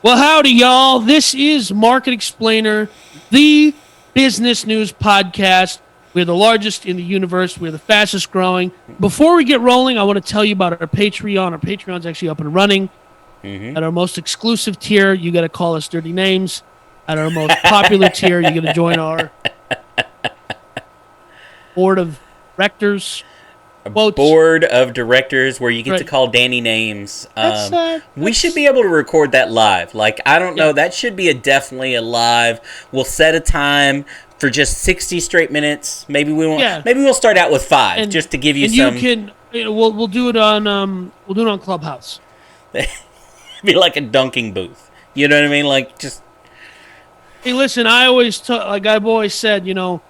Well, howdy, y'all. This is Market Explainer, the business news podcast. We're the largest in the universe. We're the fastest growing. Before we get rolling, I want to tell you about our Patreon. Our Patreon's actually up and running. At our most exclusive tier, you got to call us dirty names. At our most popular tier, you're going to join our board of directors. Board of directors where you get to call Danny names. We should be able to record that live. Like, I don't know. That should be definitely a live. We'll set a time for just 60 straight minutes. Maybe we won't. Yeah. Maybe we'll start out with 5 just to give you some. You can. We'll do it on. We'll do it on Clubhouse. Be like a dunking booth. You know what I mean? Like, just. Hey, listen. I've always said, we're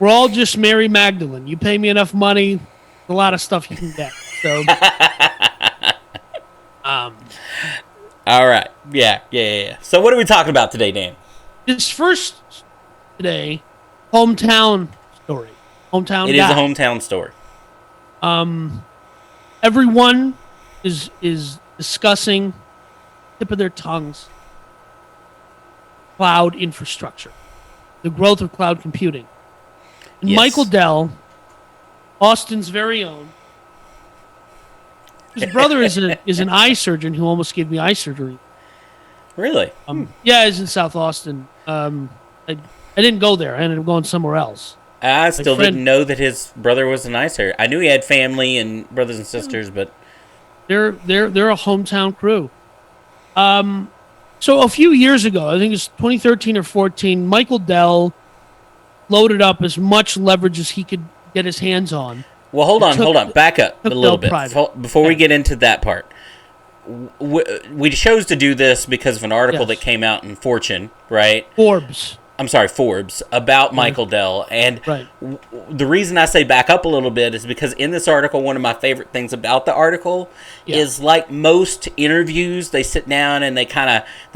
all just Mary Magdalene. You pay me enough money. A lot of stuff you can get. So, all right. Yeah. So what are we talking about today, Dan? This first today, hometown story. Hometown. It is a hometown story. Everyone is discussing tip of their tongues cloud infrastructure, the growth of cloud computing. And yes. Michael Dell, Austin's very own. His brother is an eye surgeon who almost gave me eye surgery. Really? Yeah, he's in South Austin. I didn't go there. I ended up going somewhere else. I still didn't know that his brother was an eye surgeon. I knew he had family and brothers and sisters, but they're a hometown crew. So a few years ago, I think it's 2013 or 14, Michael Dell loaded up as much leverage as he could get his hands on. Well, hold on. Back up a little bit. Before we get into that part. We chose to do this because of an article that came out in Fortune, right? Forbes, about Michael Dell. And the reason I say back up a little bit is because in this article, one of my favorite things about the article is, like most interviews, they sit down and they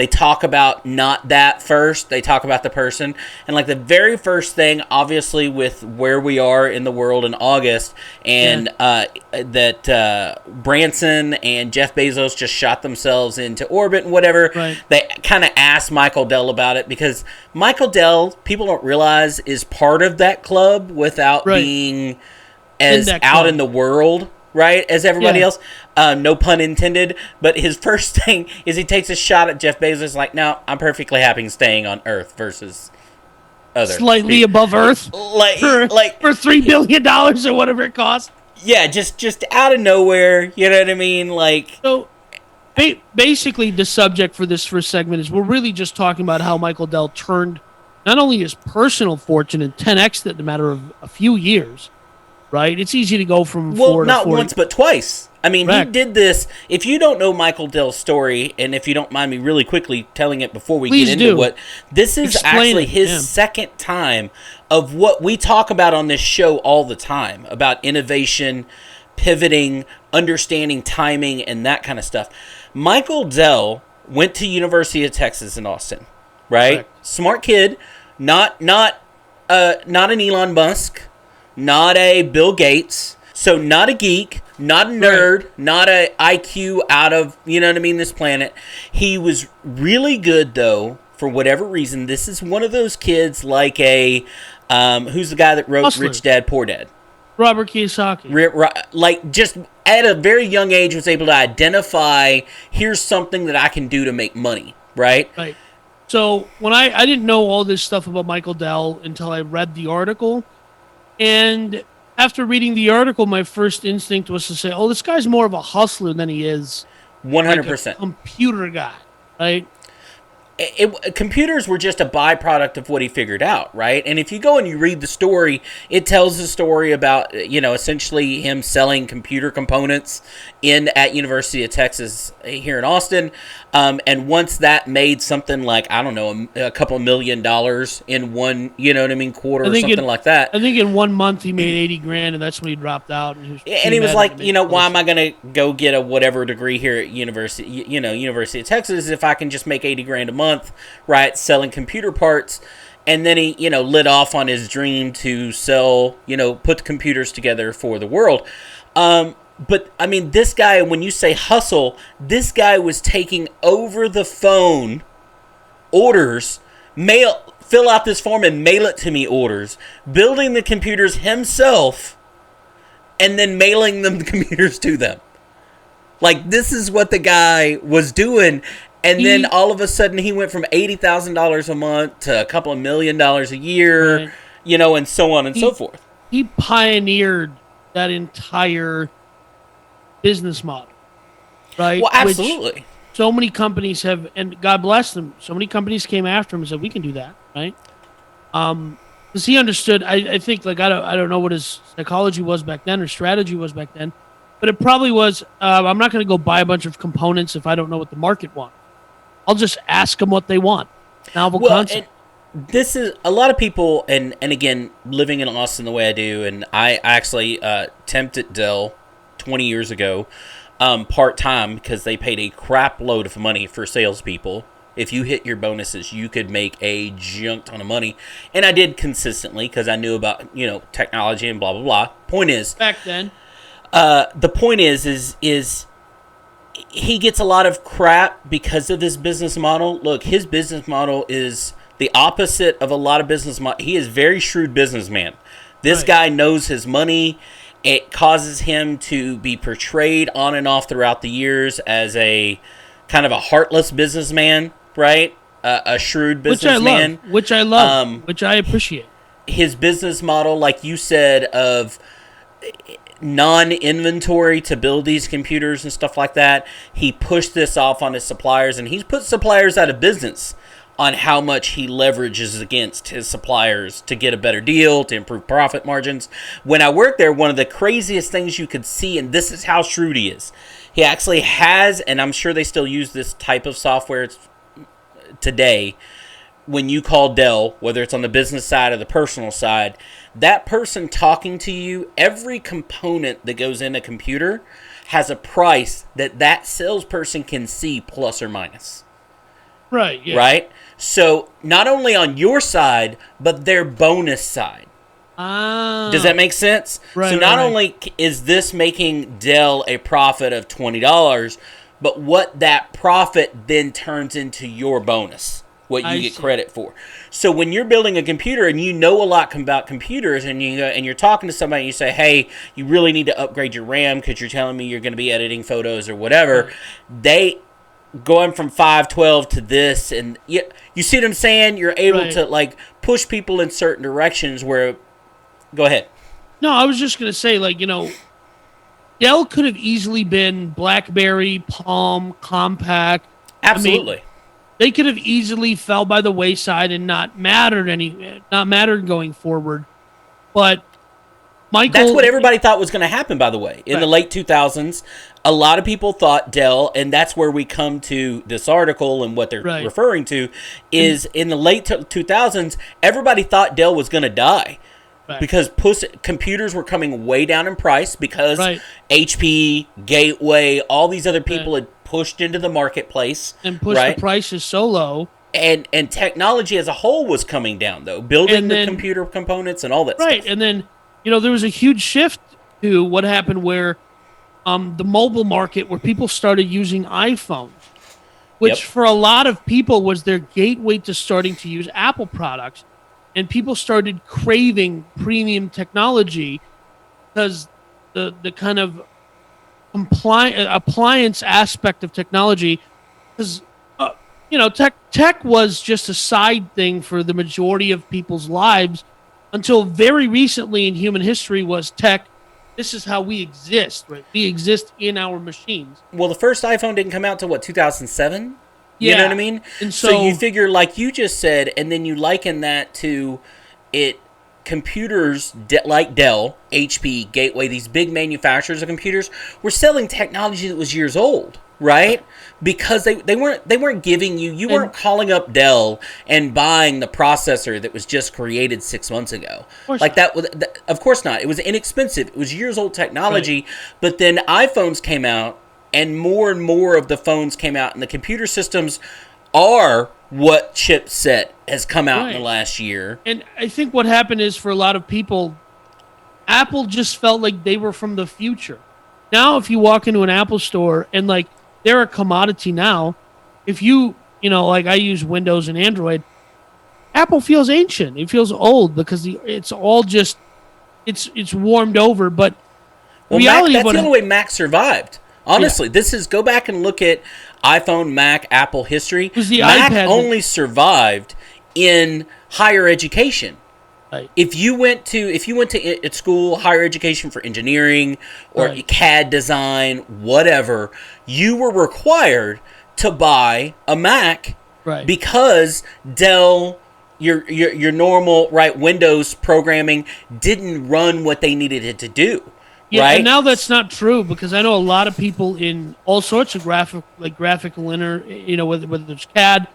talk about not that first. They talk about the person. And like the very first thing, obviously with where we are in the world in August and that Branson and Jeff Bezos just shot themselves into orbit and whatever, they kind of asked Michael Dell about it because Michael Dell, people don't realize, is part of that club without being as out in the world, right, as everybody else. No pun intended. But his first thing is he takes a shot at Jeff Bezos like, no, I'm perfectly happy staying on Earth versus other slightly above Earth, like for $3 billion or whatever it costs. Yeah, just out of nowhere. You know what I mean? Like so. Basically, the subject for this first segment is we're really just talking about how Michael Dell turned not only his personal fortune in 10x in a matter of a few years, right? It's easy to go from 4 to not 40. Once but twice. I mean, He did this. If you don't know Michael Dell's story, and if you don't mind me really quickly telling it before we get into what this is, actually his second time of what we talk about on this show all the time about innovation, pivoting, understanding timing, and that kind of stuff. Michael Dell went to University of Texas in Austin, right? Correct. Smart kid, not an Elon Musk, not a Bill Gates, so not a geek, not a nerd, not a IQ out of, this planet. He was really good though, for whatever reason. This is one of those kids like a who's the guy that wrote Rich Dad Poor Dad? Robert Kiyosaki. Like, just at a very young age was able to identify, here's something that I can do to make money, right? Right. So when I didn't know all this stuff about Michael Dell until I read the article. And after reading the article, my first instinct was to say, oh, this guy's more of a hustler than he is 100% like a computer guy, right? Computers were just a byproduct of what he figured out, right? And if you go and you read the story, it tells the story about, essentially him selling computer components at University of Texas here in Austin. And once that made something like, I don't know, a couple $1 million in one, quarter or something like that. I think in 1 month he made $80,000 and that's when he dropped out. And he was like, why am I going to go get a whatever degree here at University of Texas if I can just make $80,000 a month, right, selling computer parts? And then he, lit off on his dream to sell, put the computers together for the world. But I mean, this guy, when you say hustle, this guy was taking over the phone orders, fill out this form and mail it to me orders, building the computers himself, and then mailing them the computers to them. Like, this is what the guy was doing. And then all of a sudden he went from $80,000 a month to a couple of $1 million a year, right. And so on and so forth. He pioneered that entire business model, right? Well, absolutely. Which so many companies have, and God bless them, so many companies came after him and said, we can do that, right? Because he understood, I think, like, I don't know what his psychology was back then or strategy was back then, but it probably was, I'm not going to go buy a bunch of components if I don't know what the market wants. I'll just ask them what they want. Novel concept. This is a lot of people, and again, living in Austin the way I do, and I actually temped at Dell 20 years ago, part-time, because they paid a crap load of money for salespeople. If you hit your bonuses, you could make a junk ton of money. And I did consistently, because I knew about, technology and blah, blah, blah. Point is... Back then. The point is he gets a lot of crap because of this business model. Look, his business model is the opposite of a lot of business models. He is a very shrewd businessman. This guy knows his money. It causes him to be portrayed on and off throughout the years as a kind of a heartless businessman, right? A shrewd businessman. Which I love, which I appreciate. His business model, like you said, of non-inventory to build these computers and stuff like that, he pushed this off on his suppliers, and he's put suppliers out of business on how much he leverages against his suppliers to get a better deal, to improve profit margins. When I worked there, one of the craziest things you could see, and this is how shrewd he is, he actually has, and I'm sure they still use this type of software today, when you call Dell, whether it's on the business side or the personal side, that person talking to you, every component that goes in a computer has a price that salesperson can see plus or minus. Right, yeah. Right? So, not only on your side, but their bonus side. Does that make sense? Right, so, not only is this making Dell a profit of $20, but what that profit then turns into your bonus. What you get credit for. So when you're building a computer and you know a lot about computers, and you're talking to somebody and you say, hey, you really need to upgrade your RAM because you're telling me you're going to be editing photos or whatever, right. They going from 512 to this, and you see what I'm saying? You're able to like push people in certain directions where. Go ahead. No, I was just going to say, Dell could have easily been BlackBerry, Palm, Compaq. Absolutely. I mean, they could have easily fell by the wayside and not mattered going forward. But Michael, that's what everybody thought was going to happen, by the way. In the late 2000s, a lot of people thought Dell, and that's where we come to this article and what they're referring to, is in the late 2000s, everybody thought Dell was going to die. Right. Because computers were coming way down in price because HP, Gateway, all these other people had pushed into the marketplace. And pushed the prices so low. And technology as a whole was coming down, though. Building the computer components and all that stuff. Right, and then, there was a huge shift to what happened where the mobile market, where people started using iPhones, which for a lot of people was their gateway to starting to use Apple products. And people started craving premium technology because the kind of appliance aspect of technology, because tech was just a side thing for the majority of people's lives until very recently in human history was tech. This is how we exist, right? We exist in our machines. Well, the first iPhone didn't come out till 2007? You know what I mean? And so you figure, like you just said, and then you liken that to computers like Dell, HP, Gateway, these big manufacturers of computers were selling technology that was years old, right? Because they weren't giving you weren't calling up Dell and buying the processor that was just created 6 months ago. Of course not. It was inexpensive. It was years old technology, but then iPhones came out. And more of the phones came out, and the computer systems are what chipset has come out in the last year. And I think what happened is, for a lot of people, Apple just felt like they were from the future. Now, if you walk into an Apple store and like they're a commodity now, if you like I use Windows and Android, Apple feels ancient. It feels old because it's all just it's warmed over. But Well, reality Mac, of that's the only way Mac survived. Honestly, Yeah. this is go back and look at iPhone, Mac, Apple history. was the Mac iPad only survived in higher education. right, If you went to at school, higher education for engineering or Right. CAD design, whatever, you were required to buy a Mac right. because Dell, your normal Windows programming didn't run what they needed it to do. Yeah, Right? and now that's not true because I know a lot of people in all sorts of graphical whether it's CAD.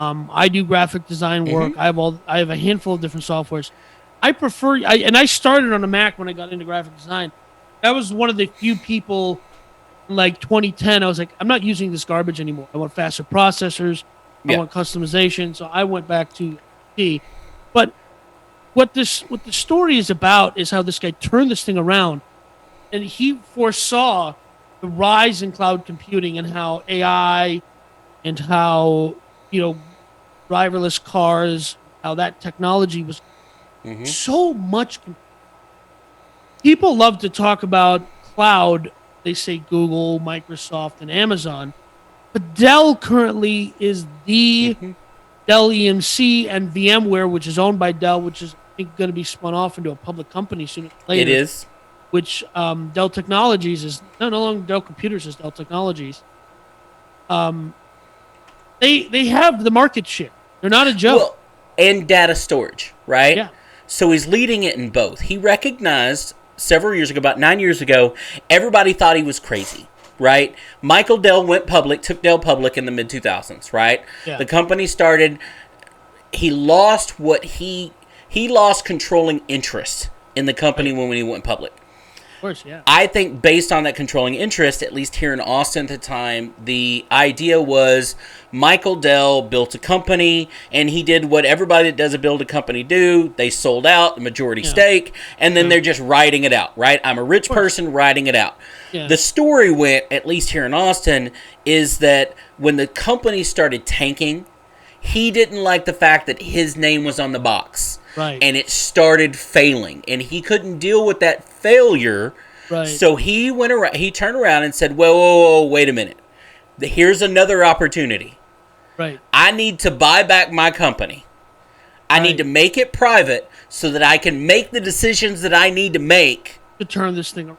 I do graphic design work. I have a handful of different softwares. I started on a Mac when I got into graphic design. That was one of the few people in like 2010. I was like, I'm not using this garbage anymore. I want faster processors. I Yeah. want customization. So I went back to P. But what the story is about is how this guy turned this thing around, and he foresaw the rise in cloud computing and how AI and how driverless cars, how that technology was so much. People love to talk about cloud. They say Google, Microsoft, and Amazon. But Dell currently is the Dell EMC and VMware, which is owned by Dell, which is I think going to be spun off into a public company sooner or later. It is. Which Dell Technologies is no longer Dell Computers, is Dell Technologies. They have the market share. They're not a joke. Well, and data storage, right? Yeah. So he's leading it in both. He recognized several years ago, about 9 years ago, everybody thought he was crazy, right? Michael Dell went public, took Dell public in the mid 2000s, right? Yeah. The company started. He lost he lost controlling interest in the company when he went public. Of course, yeah. I think based on that controlling interest, at least here in Austin at the time, the idea was Michael Dell built a company, and he did what everybody that does a build a company do. They sold out the majority stake, and then they're just riding it out, right? I'm a rich person riding it out. Yeah. The story went, at least here in Austin, is that when the company started tanking, he didn't like the fact that his name was on the box. Right. And it started failing, and he couldn't deal with that failure. Right. So he went around. He turned around and said, "Whoa, wait a minute. Here's another opportunity. Right. I need to buy back my company. I need to make it private so that I can make the decisions that I need to make To turn this thing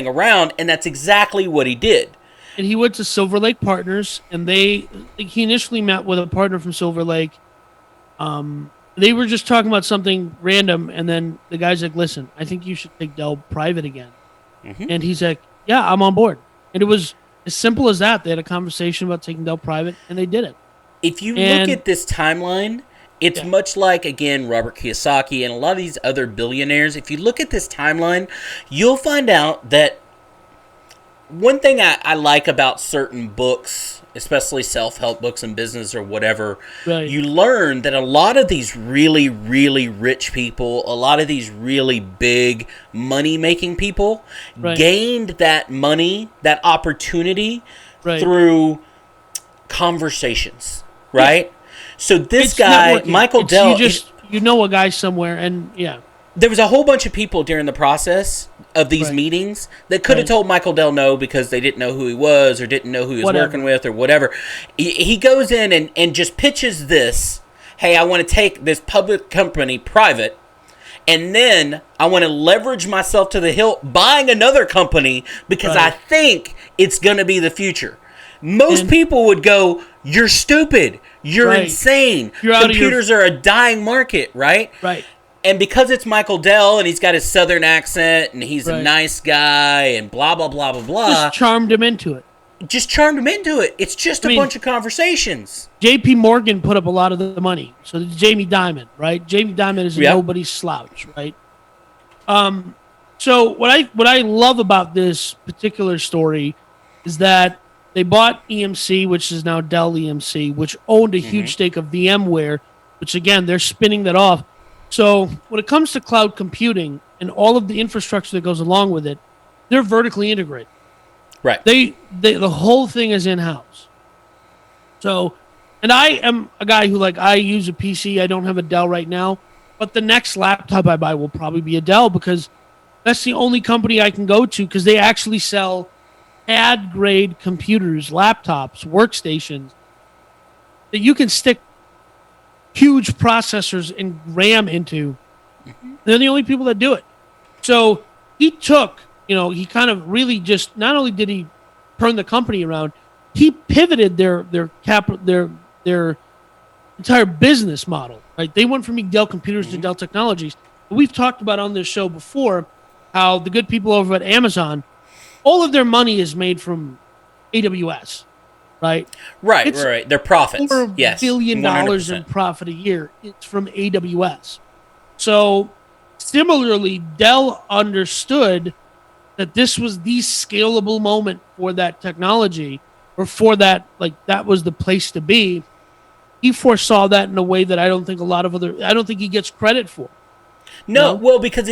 around. And that's exactly what he did. And he went to Silver Lake Partners, and he initially met with a partner from Silver Lake. They were just talking about something random, and then the guy's like, listen, I think you should take Dell private again. And he's like, yeah, I'm on board. And it was as simple as that. They had a conversation about taking Dell private, and they did it. If you look at this timeline, it's much like, again, Robert Kiyosaki and a lot of these other billionaires. If you look at this timeline, you'll find out that one thing I like about certain books, especially self-help books and business or whatever, you learn that a lot of these really, really rich people, a lot of these really big money-making people gained that money, that opportunity through conversations, right? So this guy, Michael Dell... You know a guy somewhere, and there was a whole bunch of people during the process of these meetings that could have told Michael Dell no because they didn't know who he was or didn't know who he was working with or whatever. He goes in and just pitches this, hey, I want to take this public company private, and then I want to leverage myself to the hilt buying another company because I think it's going to be the future. Most people would go, you're stupid. You're insane. Computers are a dying market, right? Right. And because it's Michael Dell and he's got his southern accent and he's a nice guy and blah, blah, blah, blah, blah. Just charmed him into it. It's just a bunch of conversations. J.P. Morgan put up a lot of the money. So did Jamie Dimon, right? Jamie Dimon is nobody's slouch, right? So what I love about this particular story is that they bought EMC, which is now Dell EMC, which owned a huge stake of VMware, which, again, they're spinning that off. So when it comes to cloud computing and all of the infrastructure that goes along with it, they're vertically integrated. Right. The whole thing is in-house. So, and I am a guy who, like, I use a PC. I don't have a Dell right now, but the next laptop I buy will probably be a Dell because that's the only company I can go to because they actually sell CAD-grade computers, laptops, workstations that you can stick huge processors and RAM into. They're the only people that do it. So he took, he kind of really just, not only did he turn the company around, he pivoted their entire business model. Right? They went from being Dell Computers to Dell Technologies. We've talked about on this show before how the good people over at Amazon, all of their money is made from AWS. Right? Right. Their profits. $4 billion 100%. in profit a year. It's from AWS. So similarly, Dell understood that this was the scalable moment for that technology, or for that, like, that was the place to be. He foresaw that in a way that I don't think he gets credit for. No, well, because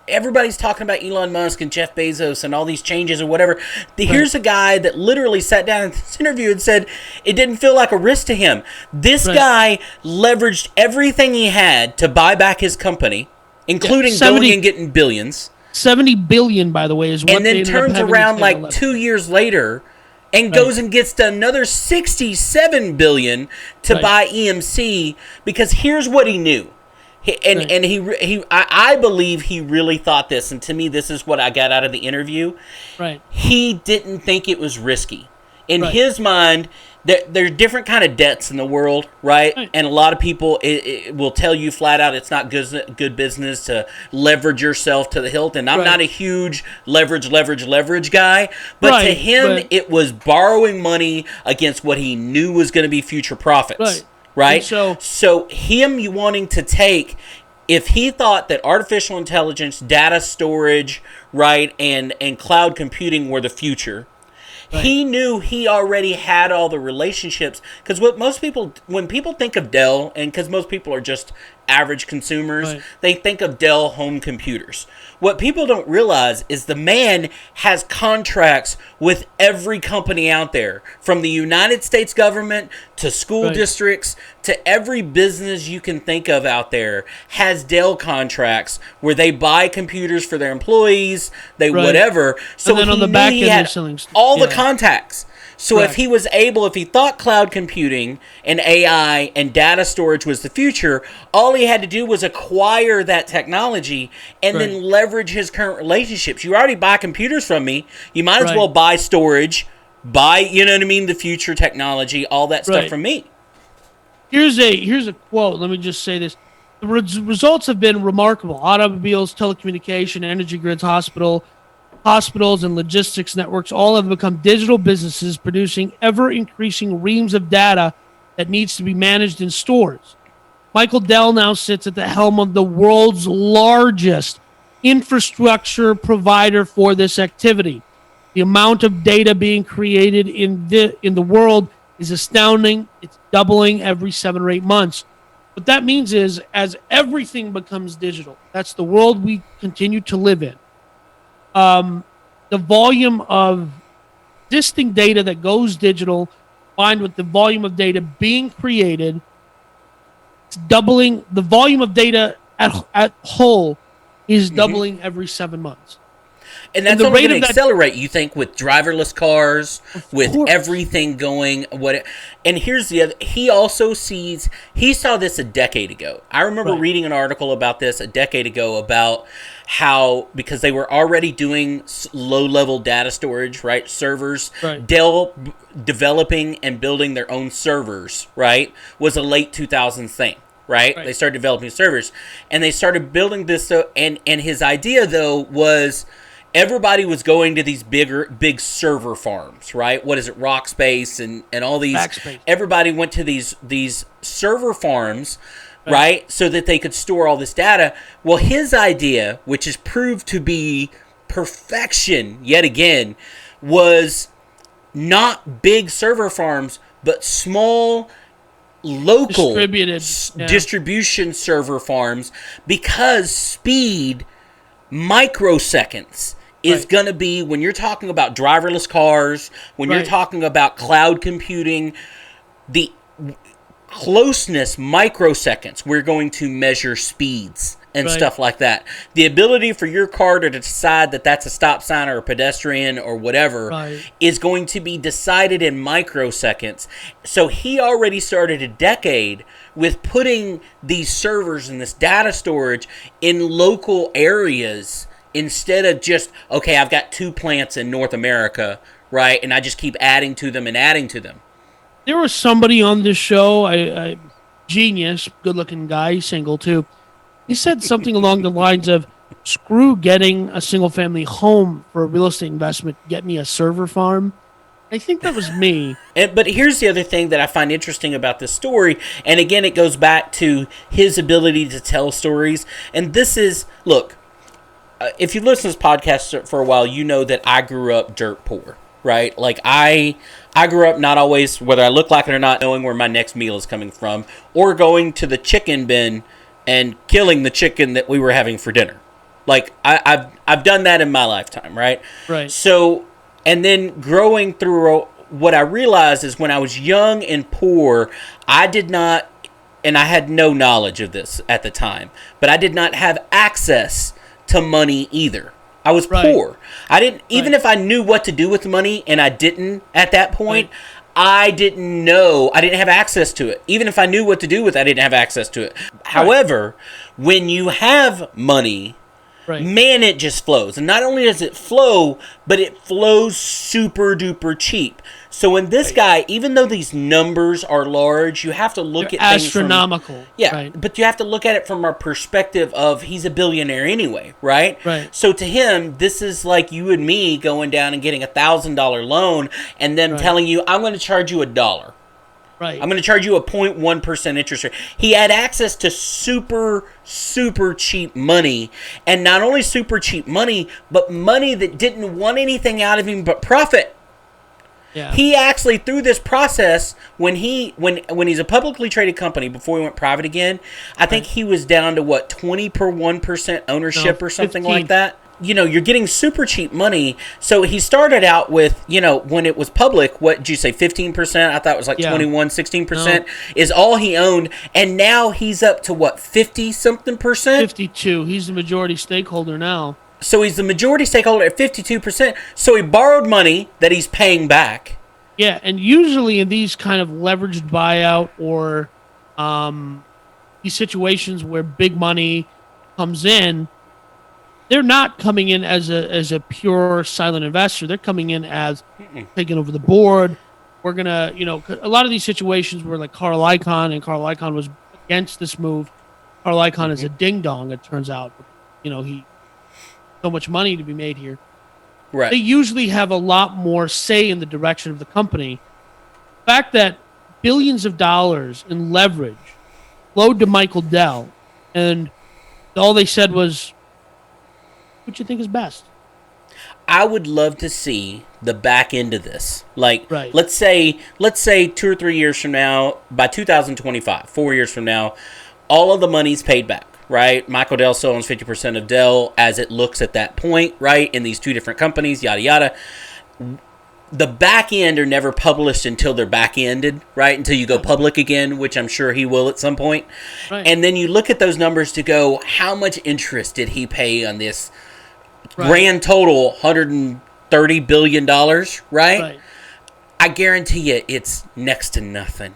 everybody's talking about Elon Musk and Jeff Bezos and all these changes or whatever. Here's a guy that literally sat down in this interview and said it didn't feel like a risk to him. This guy leveraged everything he had to buy back his company, including going and getting billions. $70 billion, by the way, is what. And then turns around like 2 years later and goes and gets to another $67 billion to buy EMC, because here's what he knew. I believe he really thought this, and to me, this is what I got out of the interview. Right. He didn't think it was risky. In his mind, there are different kind of debts in the world, right? And a lot of people it will tell you flat out it's not good business to leverage yourself to the hilt. And I'm not a huge leverage guy, but to him, it was borrowing money against what he knew was going to be future profits. Right? So him wanting to take, if he thought that artificial intelligence, data storage, right, and cloud computing were the future, he knew he already had all the relationships. Because when people think of Dell, and because most people are just average consumers, they think of Dell home computers. What people don't realize is the man has contracts with every company out there, from the United States government to school districts to every business you can think of out there has Dell contracts where they buy computers for their employees, whatever. So and then on the back end, they're selling all the contacts. So if he thought cloud computing and AI and data storage was the future, all he had to do was acquire that technology and then leverage his current relationships. You already buy computers from me. You might as well buy storage, the future technology, all that stuff from me. Here's a quote. Let me just say this. The results have been remarkable. Automobiles, telecommunication, energy grids, hospitals and logistics networks all have become digital businesses producing ever-increasing reams of data that needs to be managed in stores. Michael Dell now sits at the helm of the world's largest infrastructure provider for this activity. The amount of data being created in the world is astounding. It's doubling every 7 or 8 months. What that means is, as everything becomes digital, that's the world we continue to live in. The volume of existing data that goes digital, combined with the volume of data being created, it's doubling. The volume of data at whole is doubling every 7 months. And that's only going to accelerate, you think, with driverless cars, with everything going. And here's the other. He saw this a decade ago. I remember reading an article about this a decade ago about how, because they were already doing low-level data storage, servers, Dell developing and building their own servers, was a late 2000s thing. They started developing servers, and they started building this. And his idea, though, was everybody was going to these big server farms, What is it, Rockspace and all these? Backspace. Everybody went to these server farms, so that they could store all this data. Well, his idea, which has proved to be perfection yet again, was not big server farms, but small, local distribution server farms, because speed, microseconds, is going to be, when you're talking about driverless cars, when you're talking about cloud computing, the closeness, microseconds, we're going to measure speeds and stuff like that. The ability for your car to decide that that's a stop sign or a pedestrian or whatever is going to be decided in microseconds. So he already started a decade with putting these servers and this data storage in local areas instead of just, okay, I've got 2 plants in North America, right? And I just keep adding to them and adding to them. There was somebody on this show, I genius, good-looking guy, single too. He said something along the lines of, screw getting a single-family home for a real estate investment, get me a server farm. I think that was me. But here's the other thing that I find interesting about this story, and again, it goes back to his ability to tell stories. And this is, look, if you listen to this podcast for a while, you know that I grew up dirt poor, right? Like, I grew up not always, whether I look like it or not, knowing where my next meal is coming from, or going to the chicken bin and killing the chicken that we were having for dinner. Like, I've done that in my lifetime, right? Right. So, and then growing through, what I realized is when I was young and poor, I did not, and I had no knowledge of this at the time, but I did not have access to money either. I was poor. I didn't, even if I knew what to do with the money, and I didn't at that point, I didn't know, I didn't have access to it. Even if I knew what to do with it, I didn't have access to it. However, when you have money, man, it just flows. And not only does it flow, but it flows super duper cheap. So when this guy, even though these numbers are large, you have to look at things astronomical. But you have to look at it from a perspective of he's a billionaire anyway, right? So to him, this is like you and me going down and getting $1,000 loan and them telling you, I'm going to charge you $1. I'm going to charge you a 0.1% interest rate. He had access to super, super cheap money. And not only super cheap money, but money that didn't want anything out of him but profit. He actually, through this process, when he's a publicly traded company, before he went private again, I think he was down to, 20% ownership or something 15. like that? You know, you're getting super cheap money. So he started out with, when it was public, what did you say, 15%? I thought it was like 21, 16% is all he owned. And now he's up to 50-something percent? 52. He's the majority stakeholder now. So he's the majority stakeholder at 52%. So he borrowed money that he's paying back. Yeah, and usually in these kind of leveraged buyout or these situations where big money comes in, they're not coming in as a pure silent investor. They're coming in as taking over the board. We're going to, a lot of these situations were like Carl Icahn, and Carl Icahn was against this move. Carl Icahn is a ding-dong, it turns out. He so much money to be made here. They usually have a lot more say in the direction of the company. The fact that billions of dollars in leverage flowed to Michael Dell, and all they said was, what you think is best? I would love to see the back end of this. Like, let's say 2 or 3 years from now, by 2025, 4 years from now, all of the money's paid back, right? Michael Dell still owns 50% of Dell as it looks at that point, right? In these 2 different companies, yada, yada. The back end are never published until they're back ended, right? Until you go public again, which I'm sure he will at some point. And then you look at those numbers to go, how much interest did he pay on this? Grand total, $130 billion, right? I guarantee you it's next to nothing.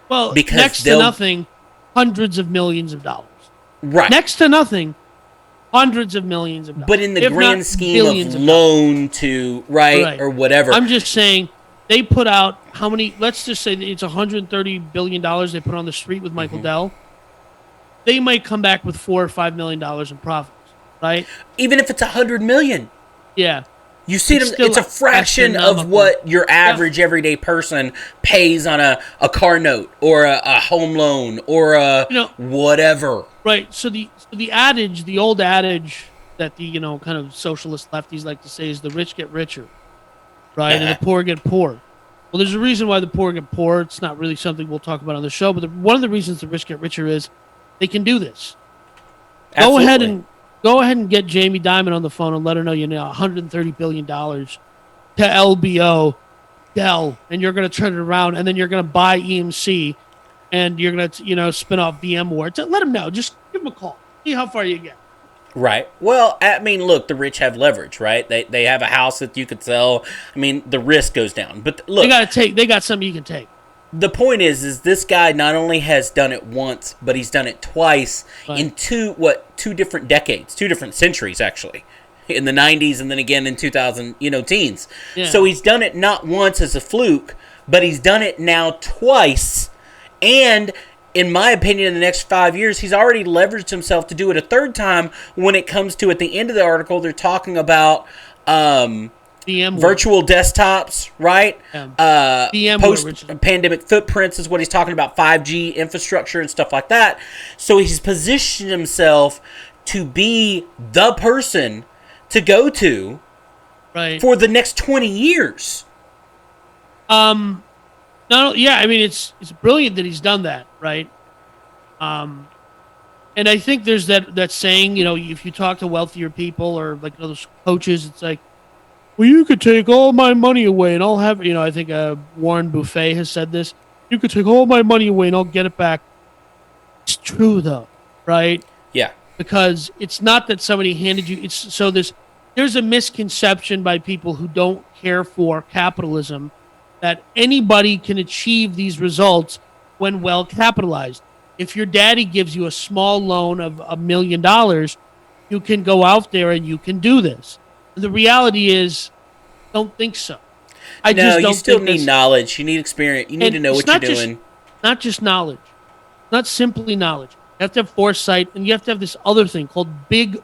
Well, because next to nothing, hundreds of millions of dollars. Next to nothing, hundreds of millions of dollars. But in the grand scheme of loan to, or whatever. I'm just saying, they put out how many, let's just say it's $130 billion they put on the street with Michael Dell. They might come back with $4 or $5 million in profits, right? Even if it's $100 million. Yeah. You see them, it's a fraction of what your average everyday person pays on a car note or a home loan or a whatever. Right. So the adage, the old adage that the kind of socialist lefties like to say is the rich get richer, right? And the poor get poor. Well, there's a reason why the poor get poor. It's not really something we'll talk about on the show, but one of the reasons the rich get richer is they can do this. Absolutely. go ahead and get Jamie Dimon on the phone and let her know you know $130 billion to LBO, Dell, and you're going to turn it around, and then you're going to buy EMC, and you're going to, spin off VMware. Let them know. Just give them a call. See how far you get. Right. Well, I mean, look, the rich have leverage, right? They have a house that you could sell. I mean, the risk goes down. But look, they got something you can take. The point is this guy not only has done it once, but he's done it twice in two different decades, 2 different centuries, actually. In the 90s and then again in 2000, teens. Yeah. So he's done it not once as a fluke, but he's done it now twice. And in my opinion, in the next 5 years, he's already leveraged himself to do it a third time when it comes to, at the end of the article, they're talking about virtual desktops, right? Post-pandemic footprints is what he's talking about, 5G infrastructure and stuff like that. So he's positioned himself to be the person to go to for the next 20 years. It's brilliant that he's done that, right? And I think there's that saying, if you talk to wealthier people or like those coaches, it's like, well, you could take all my money away and I'll have, I think Warren Buffett has said this. You could take all my money away and I'll get it back. It's true though, right? Yeah. Because it's not that somebody handed you. There's a misconception by people who don't care for capitalism that anybody can achieve these results when well capitalized. If your daddy gives you a small loan of $1 million, you can go out there and you can do this. The reality is, don't think so. You still need knowledge. You need experience. You need to know what you're doing. Not just knowledge. Not simply knowledge. You have to have foresight, and you have to have this other thing called big,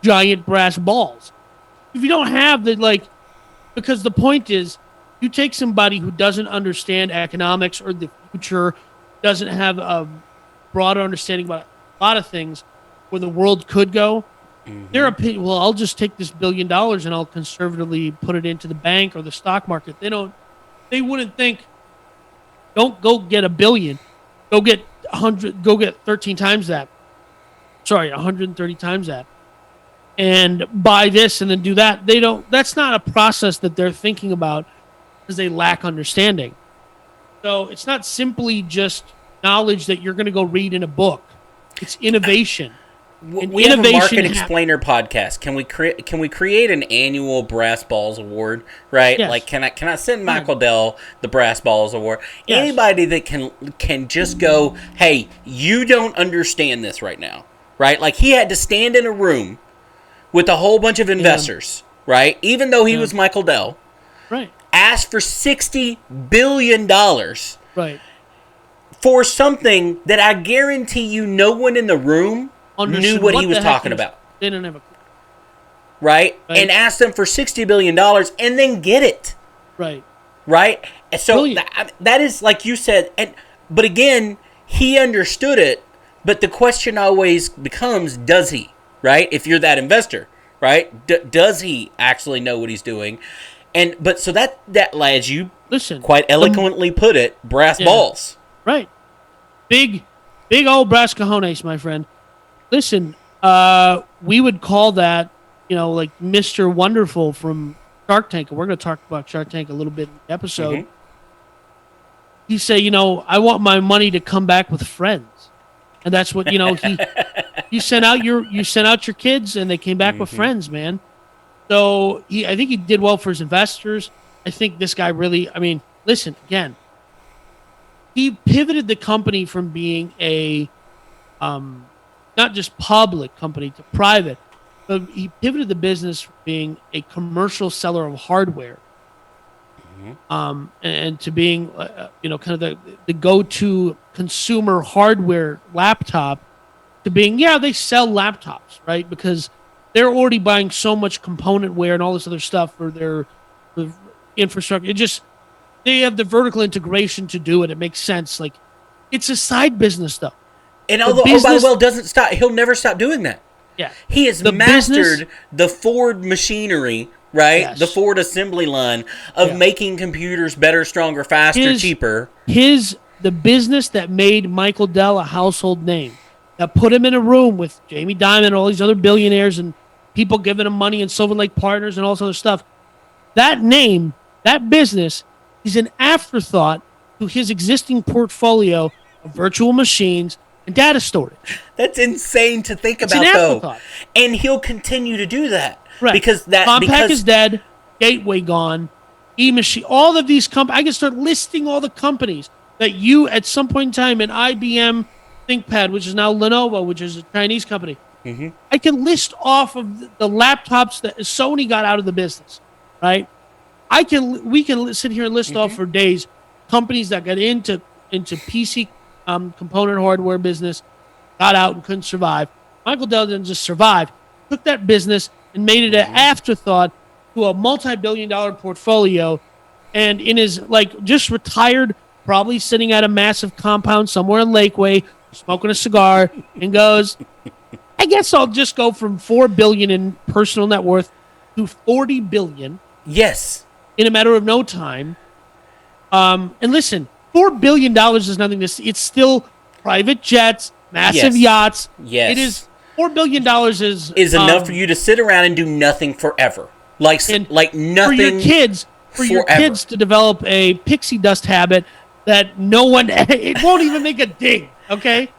giant brass balls. If you don't have because the point is, you take somebody who doesn't understand economics or the future, doesn't have a broader understanding about a lot of things where the world could go. Their opinion, well, I'll just take this $1 billion and I'll conservatively put it into the bank or the stock market. They wouldn't think, don't go get $1 billion, go get 13 times that. Sorry, 130 times that. And buy this and then do that. That's not a process that they're thinking about because they lack understanding. So it's not simply just knowledge that you're going to go read in a book. It's innovation. We have a Market Explainer podcast. Can we create an annual Brass Balls Award? Right? Yes. Like, can I send Michael Dell the Brass Balls Award? Yes. Anybody that can just go, hey, you don't understand this right now, right? Like he had to stand in a room with a whole bunch of investors, right? Even though he was Michael Dell, right? Asked for $60 billion, right? For something that I guarantee you, no one in the room knew what he was talking about. They didn't have a clue. Right? And ask them for $60 billion and then get it. Right. Right? And so that is like you said. But again, he understood it. But the question always becomes, does he? Right? If you're that investor, right? Does he actually know what he's doing? So that as you quite eloquently put it, brass balls. Right. Big old brass cojones, my friend. Listen, we would call that, like Mr. Wonderful from Shark Tank. And we're going to talk about Shark Tank a little bit in the episode. Mm-hmm. He said, I want my money to come back with friends. And that's what, you sent out your kids and they came back with friends, man. So I think he did well for his investors. I think this guy really, listen, again, he pivoted the company from being a, not just public company to private, but he pivoted the business from being a commercial seller of hardware, and to being, kind of the go-to consumer hardware laptop, to being, they sell laptops, right? Because they're already buying so much component wear and all this other stuff for their infrastructure. They have the vertical integration to do it. It makes sense. Like, it's a side business, though. And although, doesn't stop, he'll never stop doing that. Yeah. He has mastered the Ford machinery, right? Yes. The Ford assembly line of making computers better, stronger, faster, cheaper. The business that made Michael Dell a household name that put him in a room with Jamie Dimon and all these other billionaires and people giving him money and Silver Lake Partners and all this other stuff. That name, that business, is an afterthought to his existing portfolio of virtual machines and data storage. That's insane to think about, though. And he'll continue to do that. Right. Because Compaq is dead, Gateway gone, eMachine, all of these companies. I can start listing all the companies that you, at some point in time, in IBM ThinkPad, which is now Lenovo, which is a Chinese company, I can list off of the laptops that Sony got out of the business, right? We can sit here and list off for days companies that got into PC component hardware business, got out and couldn't survive. Michael Dell didn't just survive, took that business and made it an afterthought to a multi-billion-dollar portfolio, and in his, just retired, probably sitting at a massive compound somewhere in Lakeway, smoking a cigar, and goes, I guess I'll just go from $4 billion in personal net worth to $40 billion. Yes. In a matter of no time. And listen, $4 billion is nothing to see. It's still private jets, massive yachts. Yes. It is $4 billion is enough for you to sit around and do nothing forever. Like nothing for your kids to develop a pixie dust habit that no one, it won't even make a ding, okay?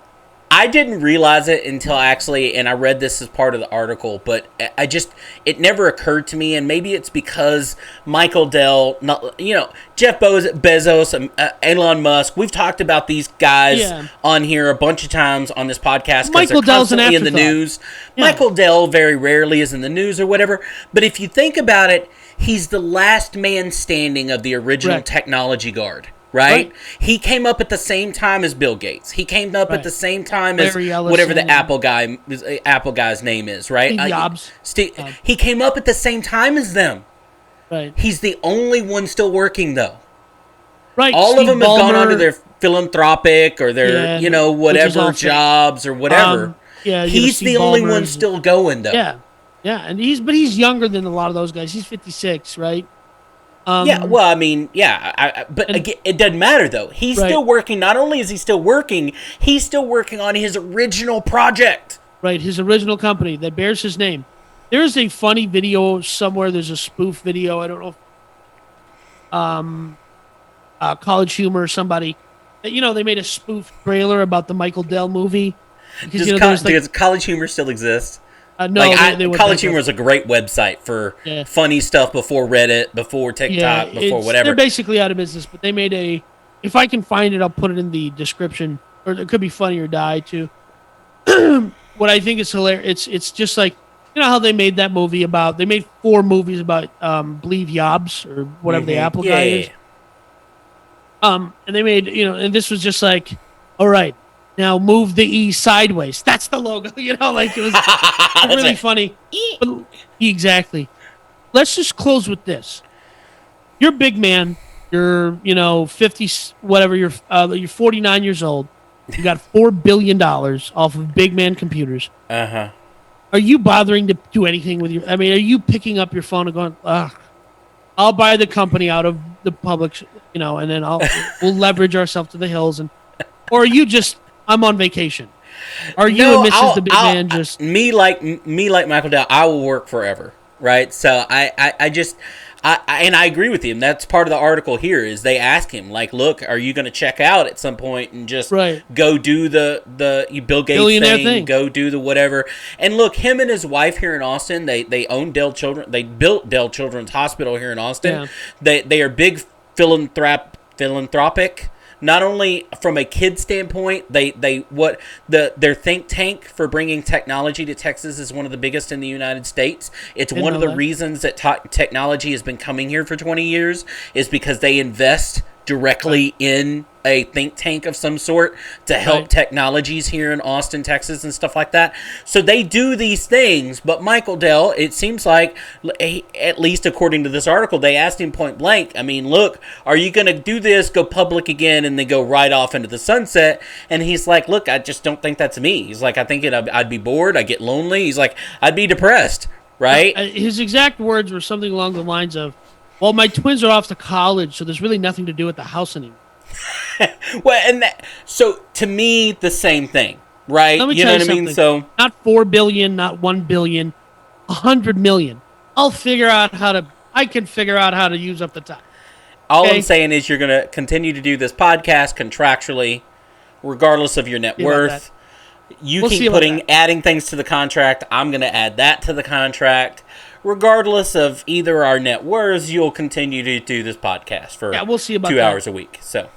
I didn't realize it until and I read this as part of the article, but it never occurred to me, and maybe it's because Michael Dell, Jeff Bezos, Elon Musk, we've talked about these guys on here a bunch of times on this podcast because they're constantly in the news. Yeah. Michael Dell very rarely is in the news or whatever, but if you think about it, he's the last man standing of the original technology guard. Right? He came up at the same time as Bill Gates. He came up at the same time as whatever the Apple guy's name is, right? Steve Jobs. He came up at the same time as them. Right. He's the only one still working, though. Right. All of them have gone on to their philanthropic or their, whatever jobs or whatever. He's the only one still going, though. Yeah. Yeah, and he's younger than a lot of those guys. He's 56, right? But again, it doesn't matter, though. He's still working. Not only is he still working, he's still working on his original project. Right, his original company that bears his name. There's a funny video somewhere. There's a spoof video. I don't know if College Humor or somebody. They made a spoof trailer about the Michael Dell movie. Because, does College Humor still exist? No, College Humor is a great website for funny stuff before Reddit, before TikTok, before whatever. They're basically out of business, but they made if I can find it, I'll put it in the description, or it could be Funny or Die, too. What I think is hilarious, it's just like, how they made that movie they made 4 movies about Believe Jobs, or whatever the Apple guy is. And they made, and this was just like, all right, now move the E sideways. That's the logo. It was really funny. But, exactly. Let's just close with this. You're a big man. You're, 50, whatever. You're 49 years old. You got $4 billion off of big man computers. Uh-huh. Are you bothering to do anything with are you picking up your phone and going, I'll buy the company out of the public, and then we'll leverage ourselves to the hills, or are you just, I'm on vacation? Are you and Mrs. the Big Man just me like Michael Dell? I will work forever, right? So I agree with him. That's part of the article here. Is they ask him look, are you going to check out at some point and just go do the Bill Gates thing, go do the whatever? And look, him and his wife here in Austin, they own Dell Children. They built Dell Children's Hospital here in Austin. Yeah. They are big philanthropic. Not only from a kid standpoint, their think tank for bringing technology to Texas is one of the biggest in the United States. It's one of the reasons that technology has been coming here for 20 years is because they invest directly in a think tank of some sort to help technologies here in Austin, Texas, and stuff like that. So they do these things, but Michael Dell, it seems like, at least according to this article, they asked him point blank, look, are you going to do this, go public again, and then go right off into the sunset? And he's like, look, I just don't think that's me. He's like, I think I'd be bored, I'd get lonely. He's like, I'd be depressed, right? His exact words were something along the lines of, well, my twins are off to college, so there's really nothing to do at the house anymore. Well, so to me, the same thing. Right. Let me You tell know you what I mean? something. So not 4 billion, not 1 billion, 100 million. I can figure out how to use up the time. all I'm saying is you're going to continue to do this podcast contractually, regardless of your net worth. You keep adding things to the contract. I'm going to add that to the contract. Regardless of either our net worths, you'll continue to do this podcast for we'll see about 2 that. hours a week. So.